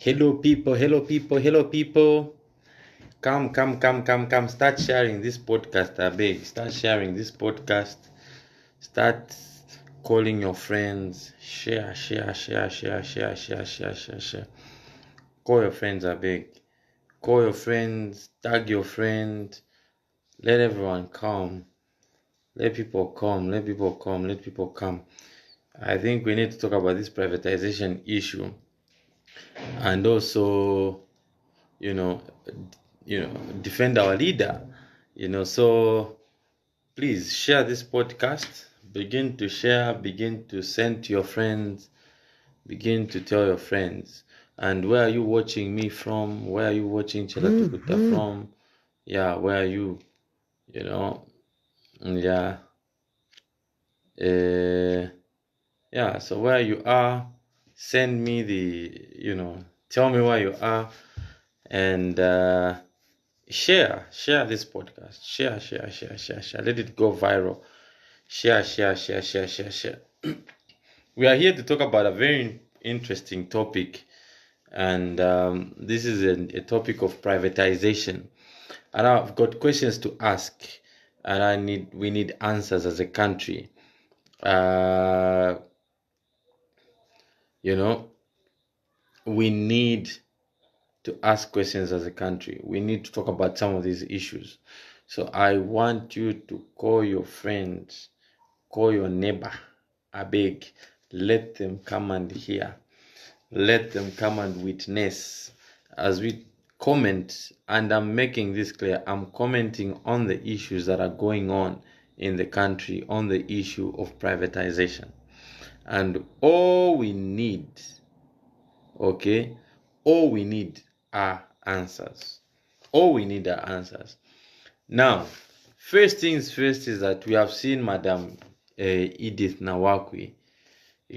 Hello people, hello people, hello people. Come. Start sharing this podcast, I beg. Start sharing this podcast. Start calling your friends. Share. Call your friends, I beg. Call your friends, tag your friend. Let everyone come. Let people come. I think we need to talk about this privatization issue. And also, you know, defend our leader. So please share this podcast. Begin to share, begin to send to your friends, begin to tell your friends. And where are you watching me from? Where are you watching Chellah Tukuta from? Yeah, where are you? Yeah. So where you are, send me tell me where you are, and share this podcast. Share. Let it go viral. Share. We are here to talk about a very interesting topic, and this is a topic of privatization. And I've got questions to ask, and we need answers as a country. We need to ask questions as a country. We need to talk about some of these issues. So I want you to call your friends, call your neighbor. I beg, let them come and hear. Let them come and witness as we comment. And I'm making this clear. I'm commenting on the issues that are going on in the country, on the issue of privatization. And all we need are answers. Now, first things first is that we have seen Madam Edith Nawakwi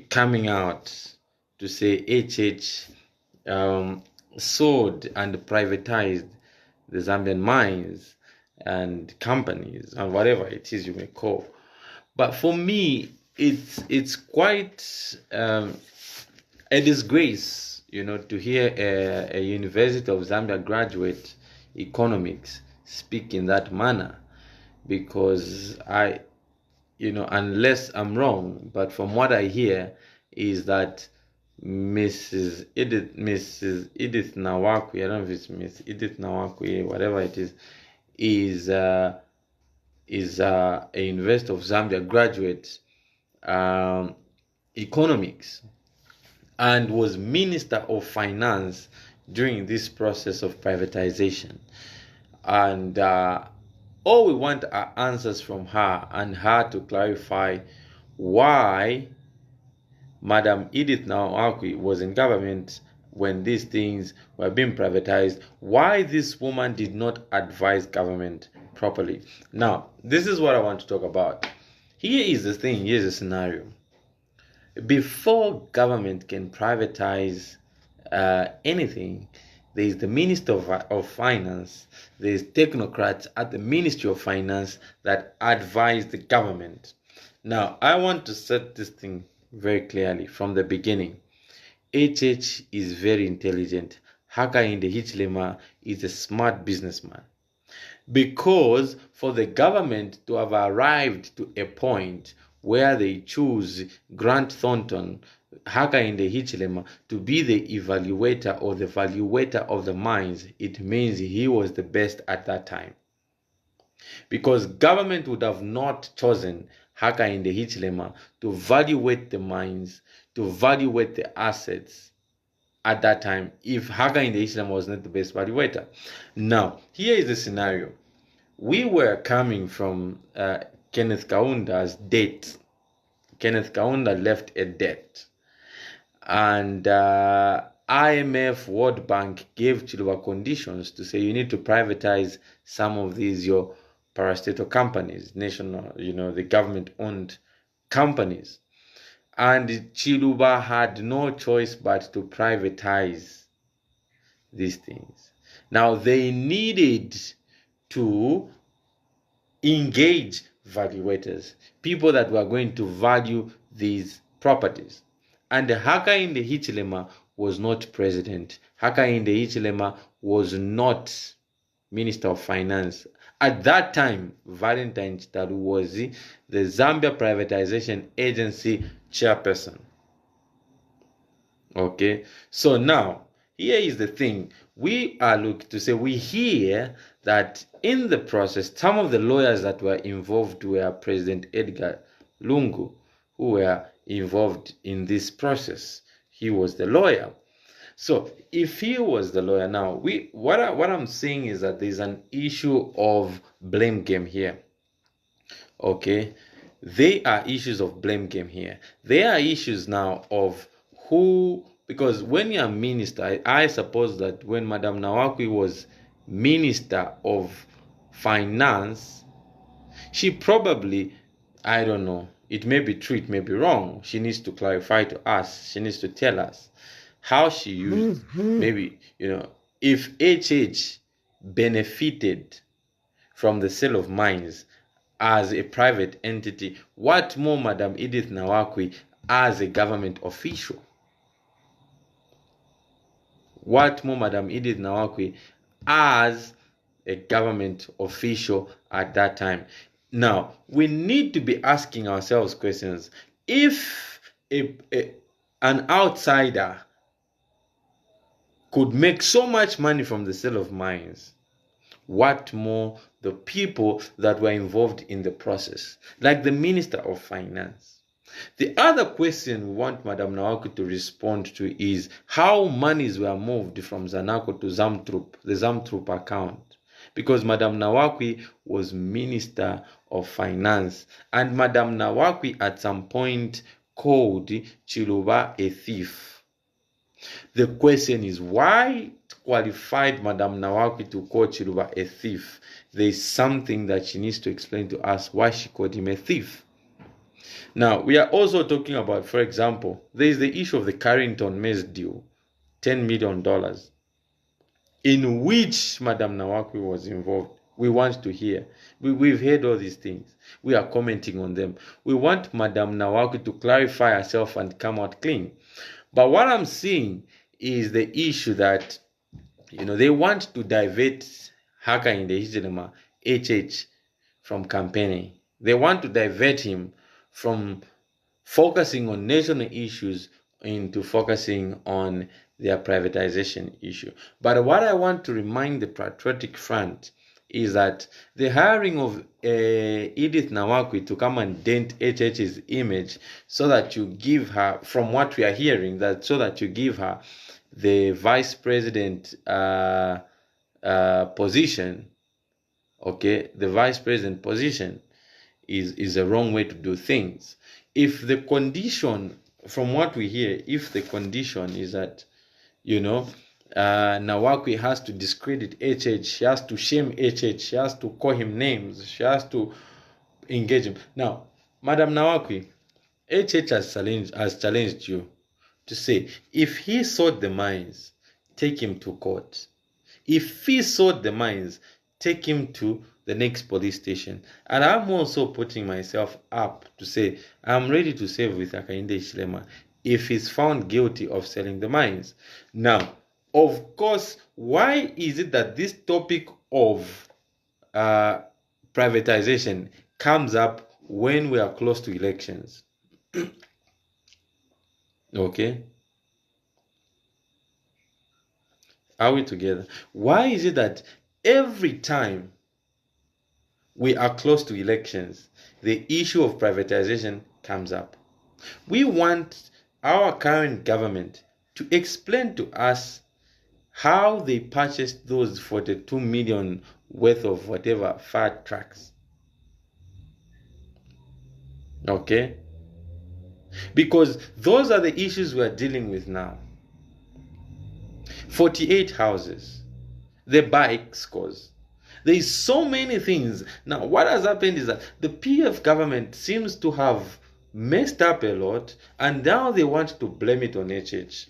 coming out to say HH sold and privatized the Zambian mines and companies and whatever it is you may call. But for me, it's quite a disgrace, to hear a University of Zambia graduate economics speak in that manner, because unless I'm wrong, but from what I hear is that Mrs. Edith Nawakwi, I don't know if it's Miss Edith Nawakwi, whatever it is a University of Zambia graduate economics, and was Minister of Finance during this process of privatization. And all we want are answers from her, and her to clarify why Madam Edith Nawakwi was in government when these things were being privatized, why this woman did not advise government properly. Now, this is what I want to talk about. Here's the scenario. Before government can privatize anything, there is the Minister of Finance, there is technocrats at the Ministry of Finance that advise the government. Now, I want to set this thing very clearly from the beginning. HH is very intelligent. Hakainde Hichilema is a smart businessman. Because for the government to have arrived to a point where they choose Grant Thornton, Hakainde Hichilema, to be the evaluator or the valuator of the mines, it means he was the best at that time. Because government would have not chosen Hakainde Hichilema to evaluate the mines, to evaluate the assets at that time, if Hakainde Hichilema was not the best valuator. Now, here is the scenario. We were coming from Kenneth Kaunda's debt. Kenneth Kaunda left a debt. And IMF, World Bank gave Chiluba conditions to say you need to privatize some of these, your parastatal companies, national, the government-owned companies. And Chiluba had no choice but to privatize these things. Now, they needed to engage valuators, people that were going to value these properties. And Hakainde Hichilema was not president. Hakainde Hichilema was not Minister of Finance. At that time, Valentine Chitalu was the Zambia Privatization Agency chairperson. Okay, so now here is the thing. We are looking to say, we hear that in the process, some of the lawyers that were involved were President Edgar Lungu, who were involved in this process. He was the lawyer. So if he was the lawyer, now what I'm saying is that there's an issue of blame game here. Okay, they are issues of blame game here. There are issues now of who, because when you're minister, I suppose that when Madam Nawakwi was Minister of Finance, she probably, I don't know, it may be true, it may be wrong. She needs to clarify to us. She needs to tell us how she used, maybe, if HH benefited from the sale of mines as a private entity, what more Madam Edith Nawakwi as a government official? What more Madam Edith Nawakwi as a government official at that time? Now, we need to be asking ourselves questions. If an outsider could make so much money from the sale of mines, what more the people that were involved in the process, like the Minister of Finance? The other question we want Madam Nawakwi to respond to is how monies were moved from Zanaco to Zamtrup, the Zamtrup account. Because Madam Nawakwi was Minister of Finance, and Madam Nawakwi at some point called Chiluba a thief. The question is, why qualified Madam Nawakwi to call Chiluba a thief? There is something that she needs to explain to us why she called him a thief. Now, we are also talking about, for example, there is the issue of the Carrington Maize deal, $10 million, in which Madam Nawakwi was involved. We want to hear. We've heard all these things. We are commenting on them. We want Madam Nawakwi to clarify herself and come out clean. But what I'm seeing is the issue that, they want to divert Hakainde Hichilema, HH, from campaigning. They want to divert him from focusing on national issues into focusing on their privatization issue. But what I want to remind the Patriotic Front is that the hiring of Edith Nawakwi to come and dent HH's image, so that you give her, from what we are hearing, so that you give her the vice president position, okay, the vice president position is a wrong way to do things. If the condition, from what we hear, if the condition is that, Nawakwi has to discredit HH, she has to shame HH, she has to call him names, she has to engage him. Now, Madam Nawakwi, HH has challenged you to say, if he sold the mines, take him to court. If he sold the mines, take him to the next police station. And I'm also putting myself up to say, I'm ready to save with Hakainde Hichilema if he's found guilty of selling the mines. Now, of course, why is it that this topic of privatization comes up when we are close to elections? Okay? Are we together? Why is it that every time we are close to elections, the issue of privatization comes up? We want our current government to explain to us how they purchased those 42 million worth of whatever fire trucks. Okay? Because those are the issues we are dealing with now. 48 houses, the bike scores. There is so many things. Now, what has happened is that the PF government seems to have messed up a lot, and now they want to blame it on HH.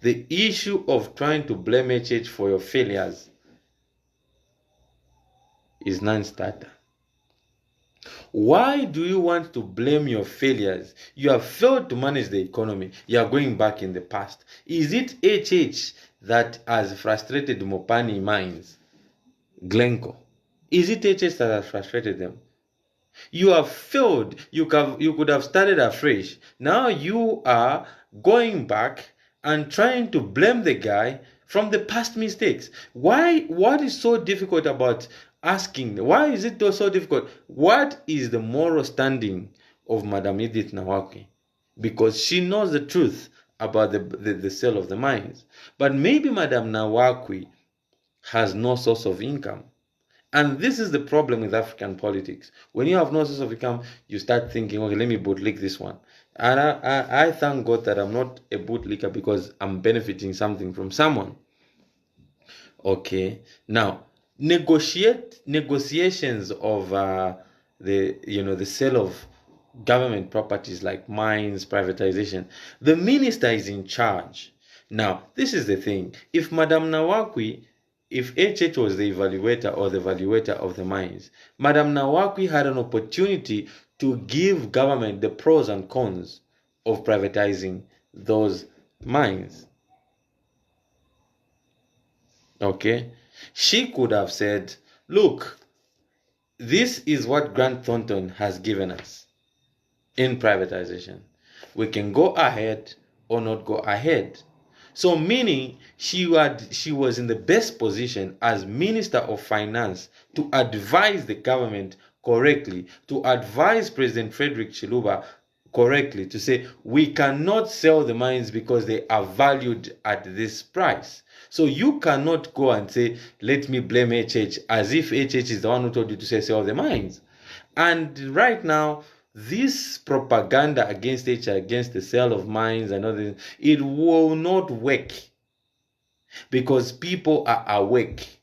The issue of trying to blame HH for your failures is non-starter. Why do you want to blame your failures? You have failed to manage the economy. You are going back in the past. Is it HH that has frustrated Mopani mines, Glencore? Is it HH that has frustrated them? You have failed. You could have started afresh. Now you are going back and trying to blame the guy from the past mistakes. Why? What is so difficult about asking? Why is it so difficult? What is the moral standing of Madam Edith Nawaki? Because she knows the truth about the sale of the mines. But maybe Madam Nawaki has no source of income. And this is the problem with African politics. When you have no source of income, you start thinking, okay, let me bootlick this one. And I thank God that I'm not a bootlicker because I'm benefiting something from someone. Okay. Now, negotiations of the sale of government properties like mines, privatization. The minister is in charge. Now, this is the thing. If Madam Nawaki, if HH was the evaluator or the evaluator of the mines, Madam Nawaki had an opportunity to give government the pros and cons of privatizing those mines. Okay? She could have said, look, this is what Grant Thornton has given us in privatization. We can go ahead or not go ahead. So meaning she was in the best position as Minister of Finance to advise the government correctly, to advise President Frederick Chiluba correctly, to say we cannot sell the mines because they are valued at this price. So you cannot go and say, let me blame HH, as if HH is the one who told you to say sell the mines. And right now, this propaganda against HH, against the sale of mines and other, it will not work because people are awake.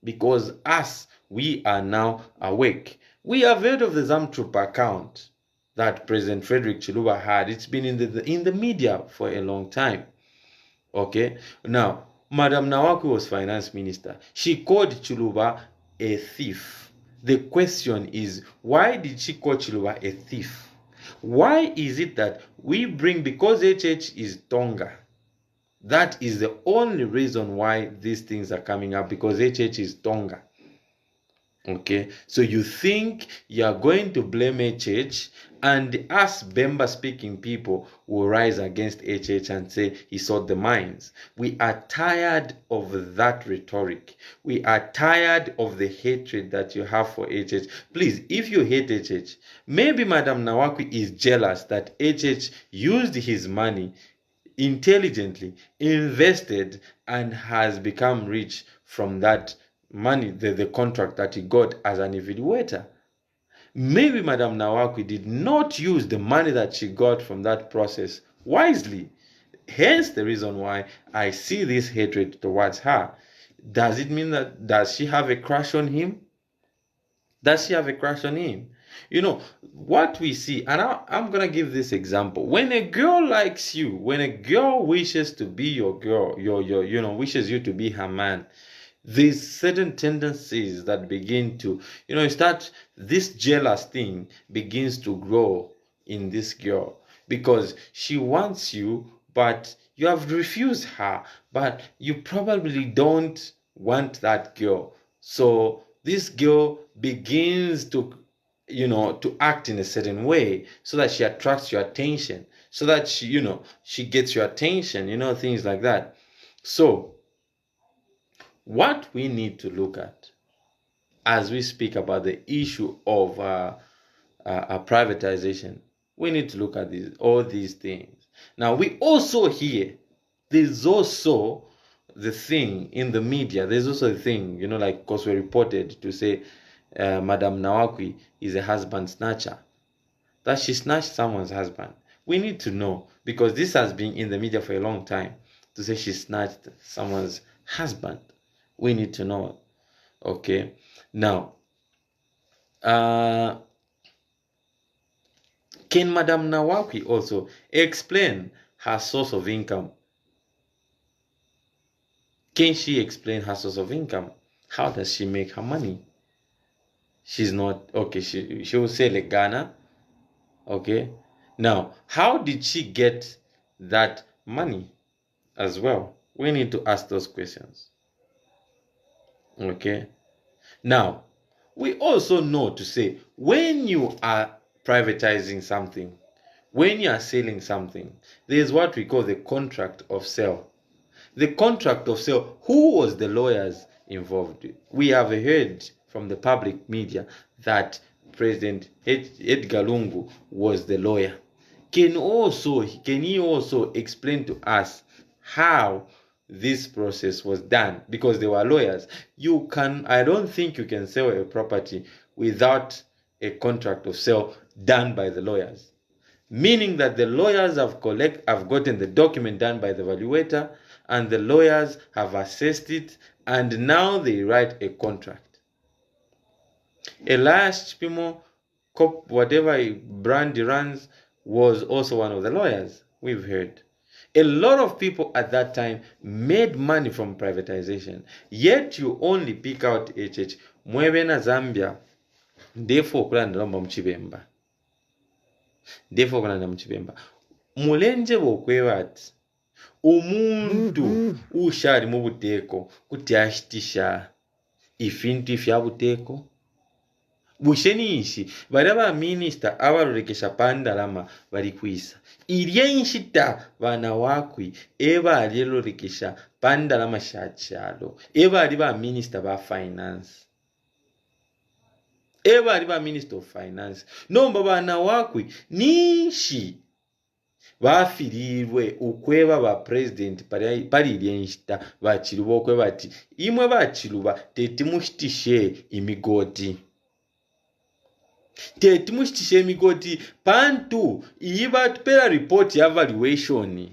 Because us, we are now awake. We have heard of the ZAMTRUP account that President Frederick Chiluba had. It's been in the media for a long time. Okay, now Madam Nawaki was finance minister. She called Chiluba a thief. The question is, why did she call Chiluba a thief? Why is it that we bring, because HH is Tonga, that is the only reason why these things are coming up, because HH is Tonga. Okay, so you think you are going to blame HH, and us Bemba speaking people will rise against HH and say he sold the mines. We are tired of that rhetoric. We are tired of the hatred that you have for HH. Please, if you hate HH, maybe Madam Nawaki is jealous that HH used his money intelligently, invested, and has become rich from that money, the contract that he got as an evaluator. Maybe Madam Nawaki did not use the money that she got from that process wisely. Hence the reason why I see this hatred towards her. Does it mean that, does she have a crush on him? Does she have a crush on him? You know, what we see, and I'm going to give this example. When a girl likes you, when a girl wishes to be your girl, wishes you to be her man, there's certain tendencies that begin to, this jealous thing begins to grow in this girl because she wants you, but you have refused her, but you probably don't want that girl. So this girl begins to, to act in a certain way so that she attracts your attention, so that she gets your attention, things like that. So what we need to look at as we speak about the issue of privatization, we need to look at all these things. Now, we also hear there's also the thing in the media, there's also a thing, because we're reported to say Madam Nawaki is a husband snatcher, that she snatched someone's husband. We need to know, because this has been in the media for a long time, to say she snatched someone's husband. We need to know. Okay. Now, can Madam Nawaki also explain her source of income? Can she explain her source of income? How does she make her money? She's not okay. She will say Ghana. Okay. Now, how did she get that money as well? We need to ask those questions. Okay. Now, we also know to say when you are privatizing something, when you are selling something, there is what we call the contract of sale. The contract of sale, who was the lawyers involved? We have heard from the public media that President Edgar Lungu was the lawyer. Can he also explain to us how this process was done? Because they were lawyers. I don't think you can sell a property without a contract of sale done by the lawyers. Meaning that the lawyers have gotten the document done by the valuator, and the lawyers have assessed it, and now they write a contract. Elias Chipimo, whatever brand he runs, was also one of the lawyers, we've heard. A lot of people at that time made money from privatization, yet you only pick out HH. Mwebe na Zambia, therefore kulanda mchibemba. Therefore kulanda mchibemba. Mulenje bokwewa ati, umuntu ushali mu buteko kuti ashitisha ifintu ifya buteko bushenishi baraba minister abarorekesha pandalama bali kwisa iryenshita bana wakwi eba alirorekesha pandalama shachalo eba ali ba minister ba finance eba ali ba minister of finance nomba bana wakwi nishi bafirirwe ukweba ba president pali iryenshita bachiruba ukweba ati imwe bachiruba tetimushitishe imigoti tetimushitishe imigoti pantu iyi batupera report ya valuation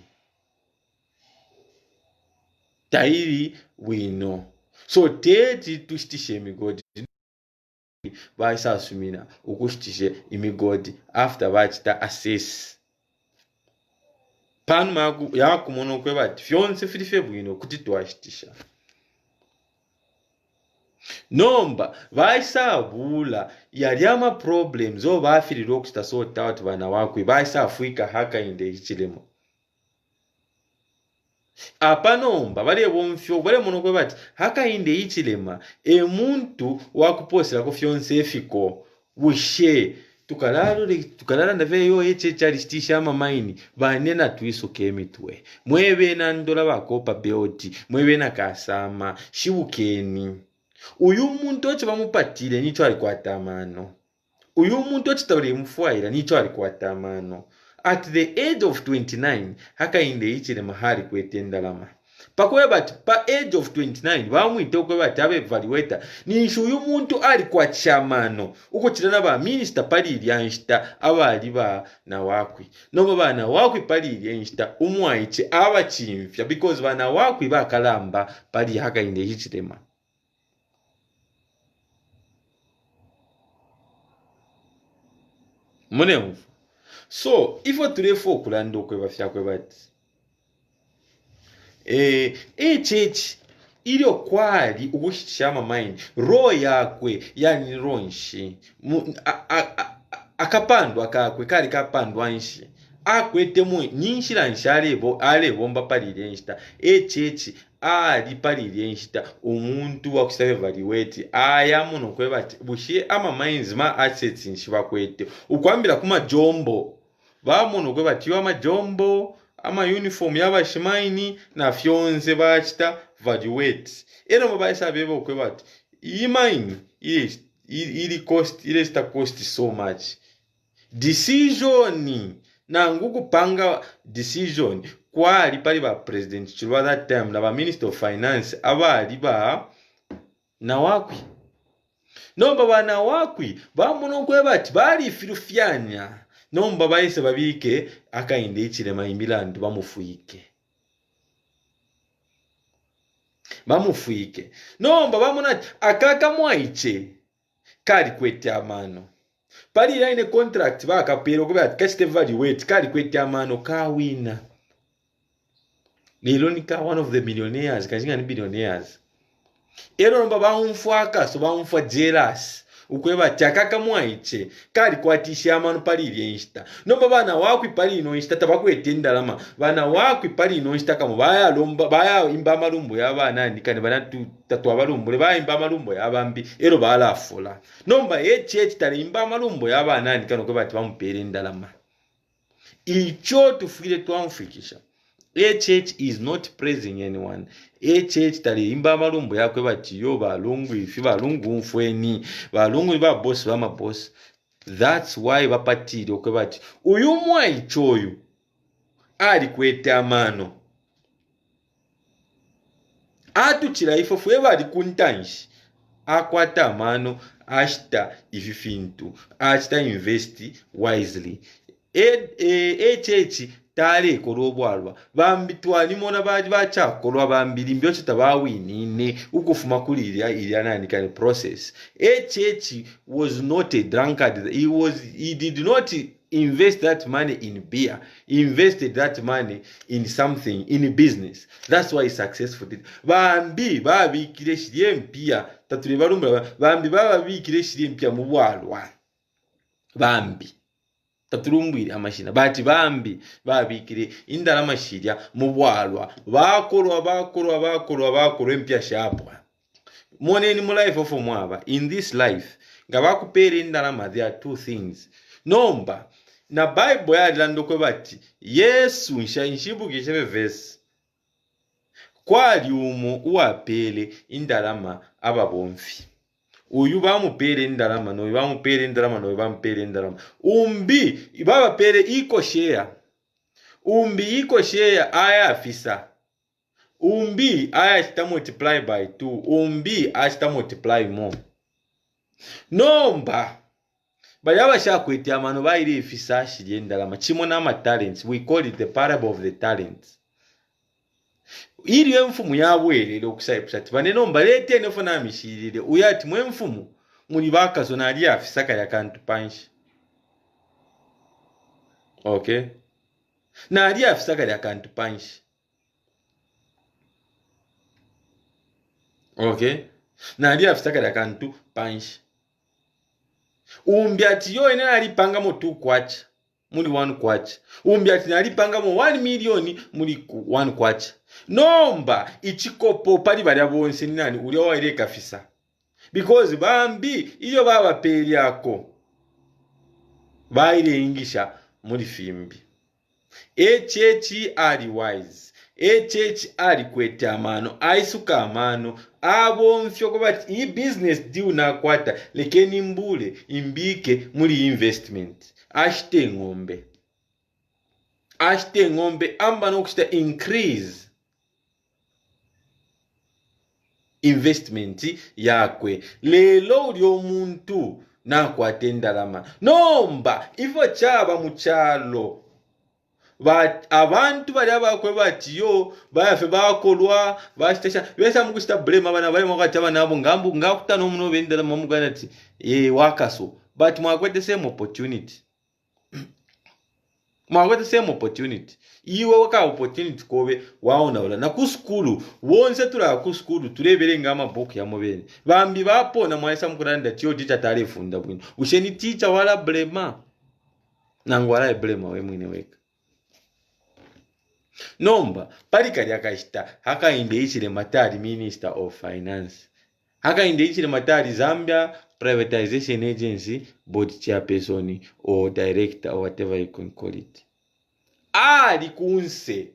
tairi wino so teti tushitishe imigoti baisasumina ukushitishe imigoti after bachita assess panu yakumona kweba ati fyonse filife bwino kuti twashitisha nomba vaisabula yali ama problems o bafirira okuchita sort out bana wakwe baisafuika hakainde ichilemo apa nomba bali bomfyo bali mono kwe bati hakainde ichilema emuntu wakuposera ko fyonse efiko bushe tukalala ndaveyo echechalistisha amamaini banena tuisoke emitwe mwebe na ndola bakopa beoti mwebe na kasama shibukeni uyu muntu ochi bamupatire nicho alikwata amano uyu muntu ochi tabali mfuaira nicho alikwata amano at the age of 29 hakainde ichile mahali kwetenda lama pakuwe bati pa age of 29 bamwite okwe bati abe evaluator nisho uyu muntu alikwata amano uko chilana ba minister pali ilyanshita abali ba na wakwi nomba bana wakwi pali ilyanshita umwaiche abachimfya because bana wakwi bakalamba pali hakainde ichilema. Mune so ifo turefo okulanda okweba fyakwe bati echechi ili okwali ukushitisha amamaini roho yakwe yani ronshi akapandwa kakwe kali kapandwa nshi akwetemu nyinshira nshalebo alebomba palire nshita echechi ali palire nshita umuntu wakusabe evaluate ayamuno kwebati bushe amamains ma assets nshibakwete ukwambira kuma jombo bamuno kwebati yo amajombo ama uniform y'abashimaini na fyonze bachita valuate eno mabaisa bebo kwebati imine ili cost ile sta cost so much decision na ngukupanga decision kwali pali ba president chilwa that time na ba minister of finance abali ba na wakwi nomba bana wakwi bamuno kwebati bali filufyanya nomba baise babike akainde ichilema imilandu bamufuike nomba bamuna akaka mwaiche kali kwete amano pali ine contract bakapero kuba kachite evaluate kali kwete amano kawina nilonika one of the millionaires kajinga ni billionaires ero nomba bamfuaka so bamfwa jealous ukweba chakaka mwaiche kali kwatisha amano palili insta nomba bana wakwi pali ino insta tabakwetenda lama bana wakwi pali ino insta kama baya imba malumbo y'abana ndikane bana tatu abalumbo le baya imba malumbo y'abambi ero balafula nomba church tali imba malumbo y'abana ndikane kweba tibamupere ndalama icho tufire twamfikisha. A church is not praising anyone. A church tali imba malumbo yakwe batiyo balungu ifi balungu mfweni balungu ba boss ba ma boss. That's why bapatiri okwe bati uyu mwai choyu ali kwete amano atuchira ifo fueva ali kuntanshi akwata amano ashita ififintu ashita invest wisely. A church tale kolobwalwa bambi twalimona baji bachakolwa bambiri mbyo chitabawinine ukufuma kulira iliya nani kale process. A church was not a drunkard. He did not invest that money in beer. He invested that money in something, in business. That's why he's successful. Bambi babikire shiriye mpia tatule balumba bambi babikire shiriye mpia mu bwalwa bambi tatulumbwire amashina bati bambi babikire indala mashirya mu bwalwa bakolwa empya shapwa moneni mu life of mwaba in this life nga bakupere indalama. There are two things nomba na Bible yalando kwe bati Yesu nshimbukishe verse kwali umu uwapele indalama ababomfi uyu bamupere indalama no bamupere indalama no bamupere indalama umbi baba pere iko share umbi iko share aya afisa umbi aya sta multiply by 2 umbi asta multiply more nomba bayaba shakwete amano bayire ifisa shiri indalama chimo na ma talents. We call it the parable of the talents. Iri mfumu yabwerere okusayipsati banenomba lete nofuna mishirire uyati mwe mfumu muri bakazo nali afisa kaya kantu panshi. Okay, nali afisa kaya kantu panshi. Okay, nali afisa kaya kantu panshi umbi ati yo ene alipanga mo 2 kwacha muri 1 kwacha umbi ati alipanga mo 1 million muri 1 kwacha nomba ichikopo pali bali abonse nani uli waire kafisa because bambi iyo baba peli yako baile ingisha muri fimbi. Church ali wise, church ali kwete amano aisuka amano abomfyo ko bati i business deal na kwata lekeni mbule imbike muri investment ashite ngombe amba no kusta increase investment yakwe lelo uli omuntu nakwatenda lama nomba ifo chaba muchalo abantu bali abakwe batiyo bayafe bakolwa bashitesha besa mukusta blame abana bali mwakataba nabo ngambu ngakutana omuno bendela mamugana ati wakaso but mwakwete same opportunity mwakwete same opportunity iwe waka opportunity kobe waona wala na kuskulu wonse tula kuskulu tulebere ngama book ya mobene bambi bapo na mwaisa mkuranda tiyo teacher talefunda bwino usheni teacher wala blame nangwala blame we mwine weka nomba palikali akashita haka indeichile matari Minister of Finance haka indeichile matari Zambia Privatisation Agency board chairperson or director or whatever you can call it. Ali kunse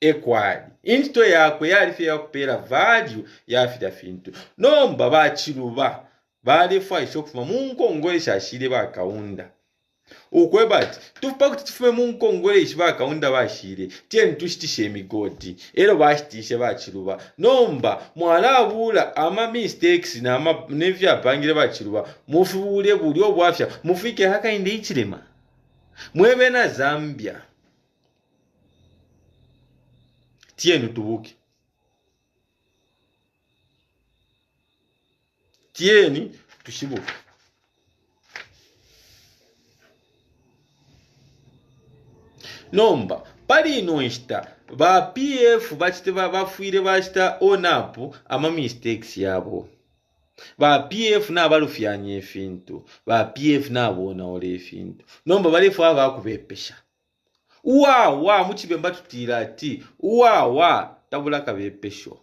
equali into yakwe yalife yakupera value yafita fintu nomba bachiluba balifa ishokufuma munkongolesha ashile bakaunda ukwebati tufupa kuti tufume munkongolesha bakaunda bashire tieni tushitishe emigodi ero bashitishe bachiluba nomba mwalabula ama mistakes na ama nevya bangire bachiluba mufubule buli obwafya mufike haka inde ichilema mwebe na Zambia tieni tubuke tieni tushibuke nomba pali inoista ba PF bachite bafuire bachita onapu ama mistakes yabo ba PF na balufyanye efintu ba PF na bona ole efintu nomba balifu abakubepesha wa muchibemba tutira ati wa tabula kabepesho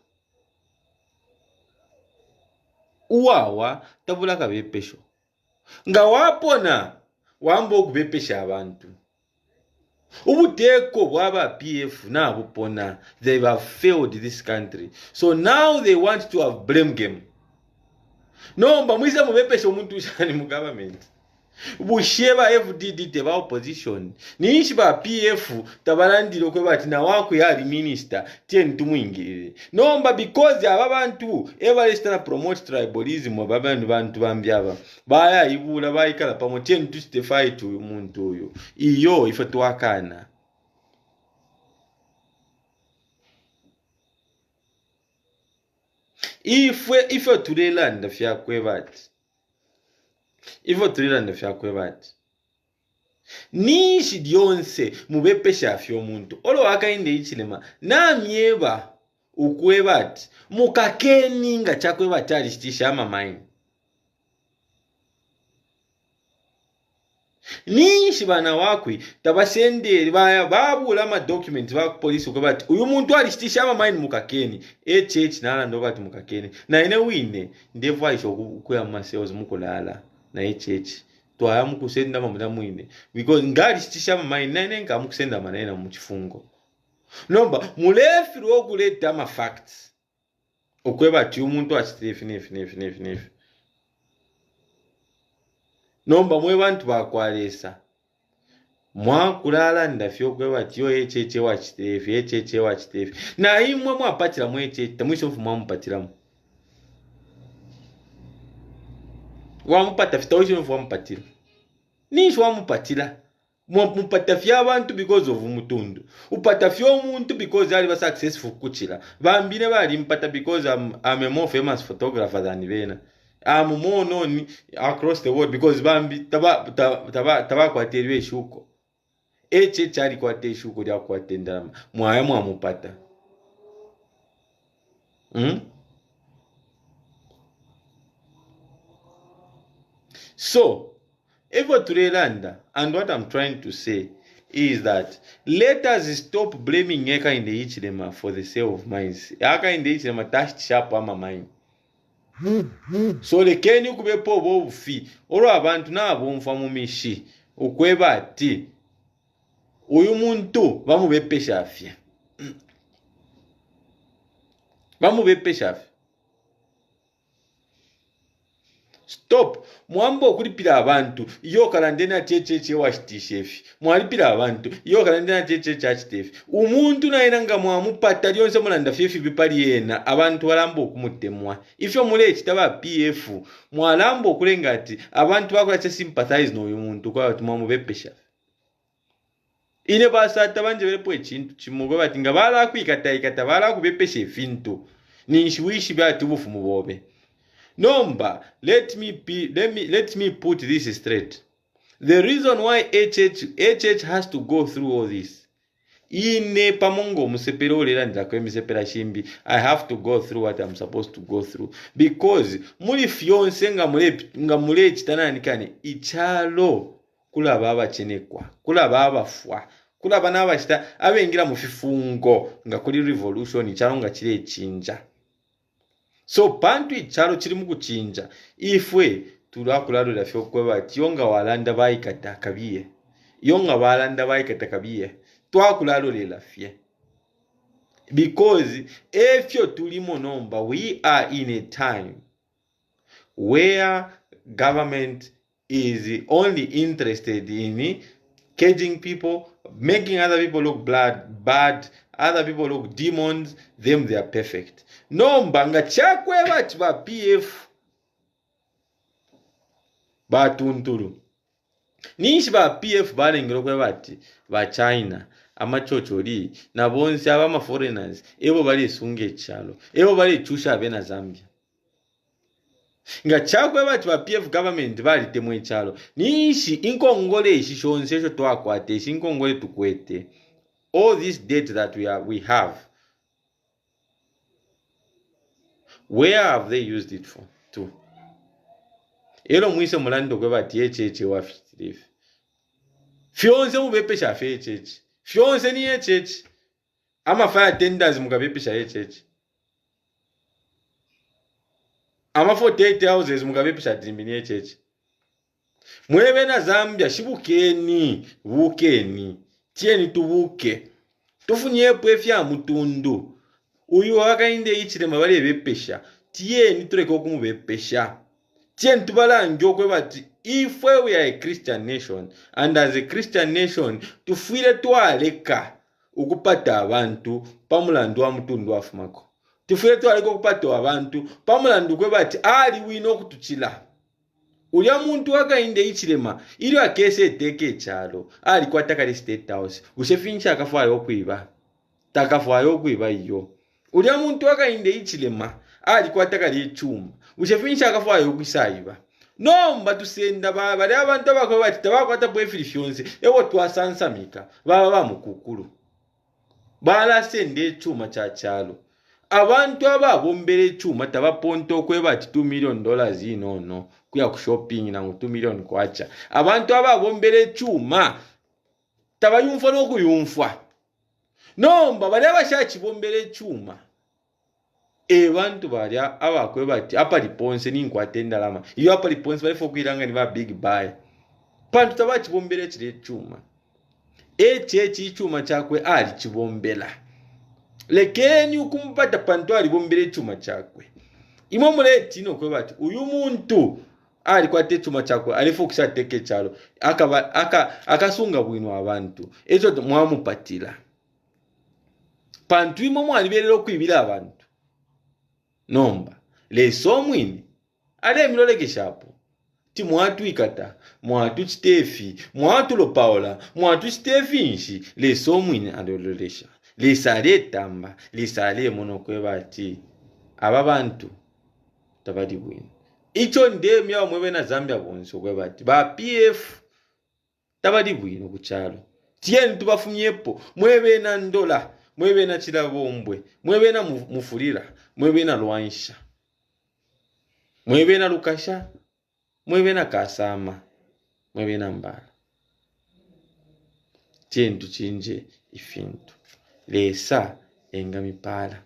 tabula kabepesho nga wapona wamba okubepesha abantu ubuteko bwaba PF na bupona. They have failed this country, so now they want to have blame game. Nomba mwiza mubepesha omuntu ushani mu government busheba FDD teba opposition niishi ba PF tabalandiro kwe bati na wako yali minister tien tumwingirire nomba because aba bantu ebalestana promote tribalism abantu bambyaba baya ibula bayikala pamo tien tu stefy tu muntu uyo iyo ife twakana ife tulelanda fyakwe bati ivo tulilanda fyakwe bati nishi dyonse mubepesha afyo omuntu olo akainde ichilema namyeba ukwe bati mukakeni nga chakwe bati alishitisha amamaini nishi bana wakwi tabasenderi baya babula ama documents ba police ukwe bati uyu muntu alishitisha amamaini mukakeni nala ndo bati mukakeni na ine wine ndevu aisho kuya maseos mukulala na church twaya mukusenda mamuda mwine because ngari sitisha mamaini nene nga mukusenda manena mu kifungo nomba mulefi rwokuleta ama facts okweba ati umuntu achitefi nefi nomba mwe bantu bakwalesa mwakulala ndafyo kweba ati yo echeche wachitefi na imwe mwapatira mwe echeche tamwisho mwamupatiramu wamupata fitawishi nofu wamupatira nishi wamupatira mupata fya abantu because of mutundu upata fya omuntu because ali ba successful kuchira bambine bali mpata because I'm a more famous photographer than bena I'm more known across the world because bambi taba kwaterwe shuko eche chali kwate shuko lya kwatendama mwaya mwamupata So, ever to Relanda, and what I'm trying to say is that let us stop blaming Eka in the Ichilema for the sale of mines. Eka in the Ichilema dashed sharp ama mine. So the Kenyu kube po bo fi. Oro abantu na abomfamu mishi. Ukweba ati. Uyu muntu bamu bepesha afya. Bamu bepesha afya. Stop. Mwambo kulipira abantu iyo kalandena cheche washitishefi. Mwalipira abantu iyo kalandena cheche achitefi. Umuntu nayenanga mwamupata lyonse mulanda fefi bipali yena abantu walambo okumutemwa. Ifyo mule kitaba PF mwalambo okulenga ati abantu bakola kye sympathize no umuntu kwa ati mwamubepesha. Ine basata banje belepo ekintu kimugo bati nga bala kwikata bala kubepesha efintu. Ninshiwishi byati bufu mubobe. Nomba, let me put this straight. The reason why HH has to go through all this. Ine pamongo musepero olera ndakwe misepera shimbi. I have to go through what I'm supposed to go through. Because muli fionse nga mule chitana nikane. Ichalo kula baba chenekwa. Kula baba fwa. Kula banaba chita. Awe ingira mufifungo. Nga kuli revolution. Ichalo nga chile chinja. So pantu ichalo chiri mukuchinja ifwe tulakulalo fyo kweba tionga walanda bayikata kabiye yonga walanda bayikata kabiye twakulalo lela fye because efyo tulimo nomba we are in a time where government is only interested in caging people, making other people look bad, other people look demons, them they are perfect. No mbanga chakwe bati ba PF ba tunturu. Nishi ba PF balengero kwe bati ba China amachochori na bonse abama foreigners ebo bali sunge chalo. Ebo bali chusha bena Zambia. Nga chakwe bati ba PF government bali temwe chalo. Nishi inkongole ishishonse sho twakwate inkongole tukwete. All this debt that we have, where have they used it for? To ero mwise mulando kwe bati echeche wa fitirife fyonse mubepesha afe echeche fyonse ni echeche ama fire tenders mukabepesha echeche ama 48 houses mukabepesha timbini echeche mwebe na Zambia shibukeni bukeni tieni tubuke tufunyepo efya mutundu uyu wakainde ichilema bali bepesha tieni tureke okumubepesha tieni tubalange okwe bati if we are a Christian nation and as a Christian nation tufire twaleka ukupata abantu pamulandu wa mutundu afumako tufire twaleka okupata abantu pamulandu kwe bati ali wino okutuchila ulya muntu wakainde ichilema ili akese eteke echalo ali kwataka li State House ushefincha akafwayo okwiba takafwayo okwiba iyo ulya muntu wakainde ichilema ali kwataka li chuma ushefincha akafwayo okwisaiba nomba tusenda bali abantu abakwe bati tabakwata bwefiri fyonse ewo twasansamika baba bamukukulu bala sende echuma cha chalo abantu ababombere echuma tabaponto okwe bati $2 million inono kuya ku shopping na $2 million kwacha abantu ababombere echuma tabayumfa nokuyumfa nomba bali abashachi bombere echuma bantu balya abakwe bati apa liponse ninkwatenda lama iyo apa liponse bali fokwiranga ni ba big buy pantu tabachi bombere chile chuma echi chuma chakwe ali chibombela lekeni ukumpata pantu ali bombere chuma chakwe imo muleti no kwe bati uyu muntu ali kwate chuma chakwe alifo kushateke chalo akasunga bwino abantu ezo mwamupatila pantu imo mwaliberero kwibira abantu nomba leso mwini ale milolekeshapo ti mwatu ikata mwatu chitefi mwatu lopaola mwatu chitefi nshi leso mwini alololesha lisale tamba lisale monokwe bati aba bantu tabadi bwini icho ndemi ya mwebe na Zambia bonso kwe bati ba PF tabadi bwino kuchalo tieni tubafumyepo mwebe na ndola mwebe na chilabombwe mwebe na mufulira mwebe na lwansha mwebe na lukasha mwebe na kasama mwebe na mbala tieni tuchinje ifintu lesa enga mipala